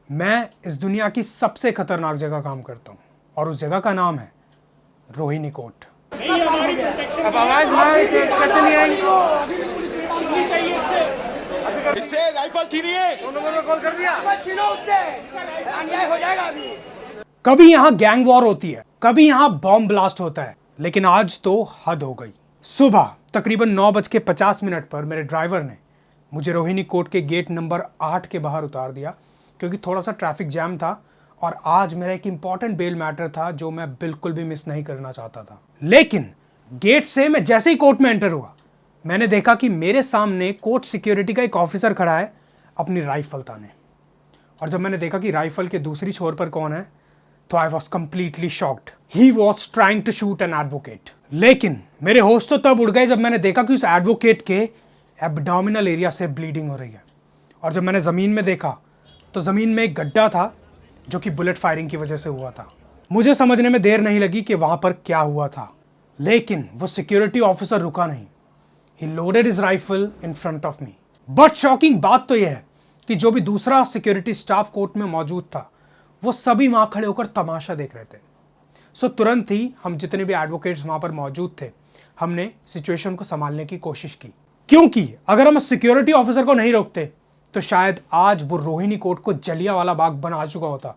मैं इस दुनिया की सबसे खतरनाक जगह काम करता हूँ और उस जगह का नाम है रोहिणी कोर्ट। अब आवाज कैसे नहीं आई? इससे राइफल छीनिए। कॉल कर दिया। अन्याय हो जाएगा अभी। कभी यहाँ गैंग वॉर होती है, कभी यहाँ बॉम्ब ब्लास्ट होता है, लेकिन आज तो हद हो गई। सुबह तकरीबन 9:50 पर मेरे ड्राइवर ने मुझे रोहिणी कोर्ट के गेट नंबर 8 के बाहर उतार दिया क्योंकि थोड़ा सा ट्रैफिक जैम था और आज मेरा एक इंपॉर्टेंट बेल मैटर था जो मैं बिल्कुल भी मिस नहीं करना चाहता था। लेकिन गेट से मैं जैसे ही कोर्ट में एंटर हुआ, मैंने देखा कि मेरे सामने कोर्ट सिक्योरिटी का एक ऑफिसर खड़ा है अपनी राइफल ताने। और जब मैंने देखा कि राइफल के दूसरी छोर पर कौन है, तो I was completely shocked. He was trying to shoot an advocate. लेकिन मेरे होश तो तब उड़ गए जब मैंने देखा कि उस एडवोकेट के एब्डोमिनल एरिया से ब्लीडिंग हो रही है। और जब मैंने जमीन में देखा तो जमीन में एक गड्ढा था जो कि बुलेट फायरिंग की वजह से हुआ था। मुझे समझने में देर नहीं लगी कि वहां पर क्या हुआ था, लेकिन वो सिक्योरिटी ऑफिसर रुका नहीं। He loaded his rifle in front of me. But shocking बात तो यह है कि जो भी दूसरा सिक्योरिटी स्टाफ कोर्ट में मौजूद था, वो सभी वहां खड़े होकर तमाशा देख रहे थे। सो तुरंत ही हम जितने भी एडवोकेट्स वहां पर मौजूद थे, हमने सिचुएशन को संभालने की कोशिश की, क्योंकि अगर हम सिक्योरिटी ऑफिसर को नहीं रोकते तो शायद आज वो रोहिणी कोर्ट को जलियांवाला बाग बना चुका होता।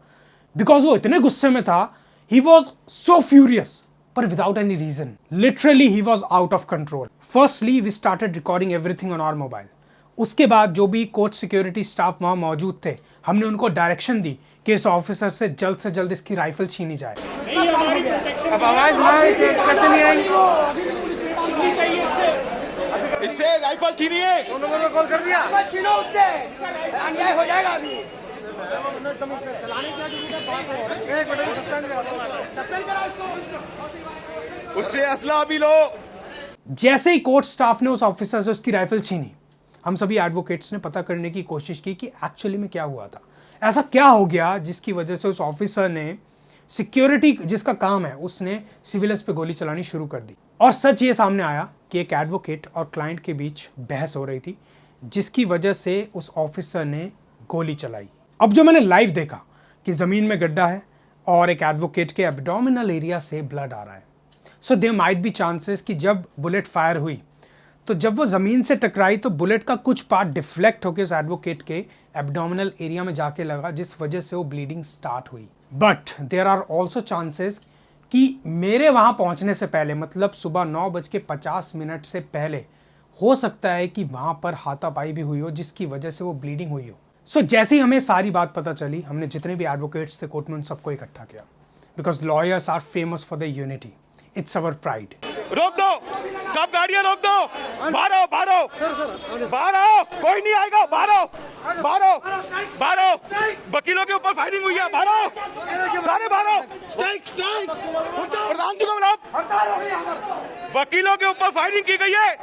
बिकॉज वो इतने गुस्से में था, ही वॉज सो फ्यूरियस, पर without any reason. Literally he was out of control. Firstly we started recording everything on our mobile. उसके बाद जो भी कोर्ट सिक्योरिटी स्टाफ वहां मौजूद थे, हमने उनको डायरेक्शन दी कि इस ऑफिसर से जल्द इसकी राइफल छीनी जाए। अब आवाज कैसे नहीं आई? इससे राइफल छीनिए। कॉल कर दिया। छीनो उससे, अन्याय हो जाएगा अभी। उससे असला अभी लो। जैसे ही कोर्ट स्टाफ ने उस ऑफिसर से उसकी राइफल छीनी, हम सभी एडवोकेट्स ने पता करने की कोशिश की कि एक्चुअली में क्या हुआ था। ऐसा क्या हो गया जिसकी वजह से उस ऑफिसर ने सिक्योरिटी जिसका काम है, उसने सिविलियंस पे गोली चलानी शुरू कर दी। और सच ये सामने आया कि एक एडवोकेट और क्लाइंट के बीच बहस हो रही थी, जिसकी वजह से उस ऑफिसर ने गोली चलाई। अब जो मैंने लाइव देखा कि जमीन में गड्ढा है और एक एडवोकेट के एब्डोमिनल एरिया से ब्लड आ रहा है। So there might be chances कि जब बुलेट फायर हुई तो जब वो जमीन से टकराई तो बुलेट का कुछ पार्ट डिफ्लेक्ट होकर उस एडवोकेट के एब्डोमिनल एरिया में जाके लगा, जिस वजह से वो ब्लीडिंग स्टार्ट हुई। But there are also chances कि मेरे वहां पहुंचने से पहले, मतलब सुबह 9:50 से पहले, हो सकता है कि वहां पर हाथापाई भी हुई हो जिसकी वजह से वो ब्लीडिंग हुई हो। सो जैसे ही हमें सारी बात पता चली, हमने जितने भी एडवोकेट्स थे कोर्ट में उन सबको इकट्ठा किया। Because lawyers are famous for the unity, it's our pride. रोक दो, सब गाड़ियां रोक दो। बाहर आओ, बाहर आओ, बाहर आओ, कोई नहीं आएगा। बाहर आओ, बाहर आओ, बाहर आओ। वकीलों के ऊपर फायरिंग हुई है, बाहर आओ, सारे बाहर आओ। Strike, strike. प्रधान जी को बुलाओ। वकीलों के ऊपर फायरिंग की गई है,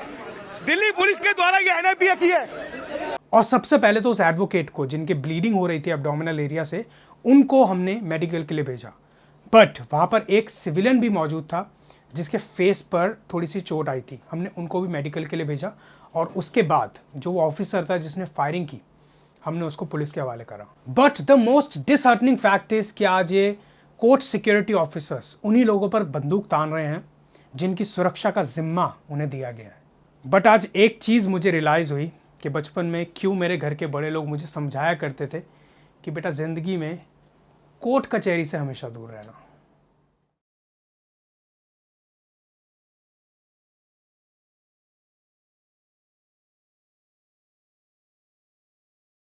दिल्ली पुलिस के द्वारा ये एनआईपीए की है। और सबसे पहले तो उस एडवोकेट को, जिनके ब्लीडिंग हो रही थी एब्डोमिनल एरिया से, उनको हमने मेडिकल के लिए भेजा। बट वहां पर एक सिविलियन भी मौजूद था जिसके फेस पर थोड़ी सी चोट आई थी, हमने उनको भी मेडिकल के लिए भेजा। और उसके बाद जो वो ऑफिसर था जिसने फायरिंग की, हमने उसको पुलिस के हवाले करा। But the most disheartening fact is कि आज ये कोर्ट सिक्योरिटी ऑफिसर्स उन्हीं लोगों पर बंदूक तान रहे हैं जिनकी सुरक्षा का जिम्मा उन्हें दिया गया है। बट आज एक चीज़ मुझे रियलाइज़ हुई कि बचपन में क्यों मेरे घर के बड़े लोग मुझे समझाया करते थे कि बेटा ज़िंदगी में कोर्ट कचहरी से हमेशा दूर रहना।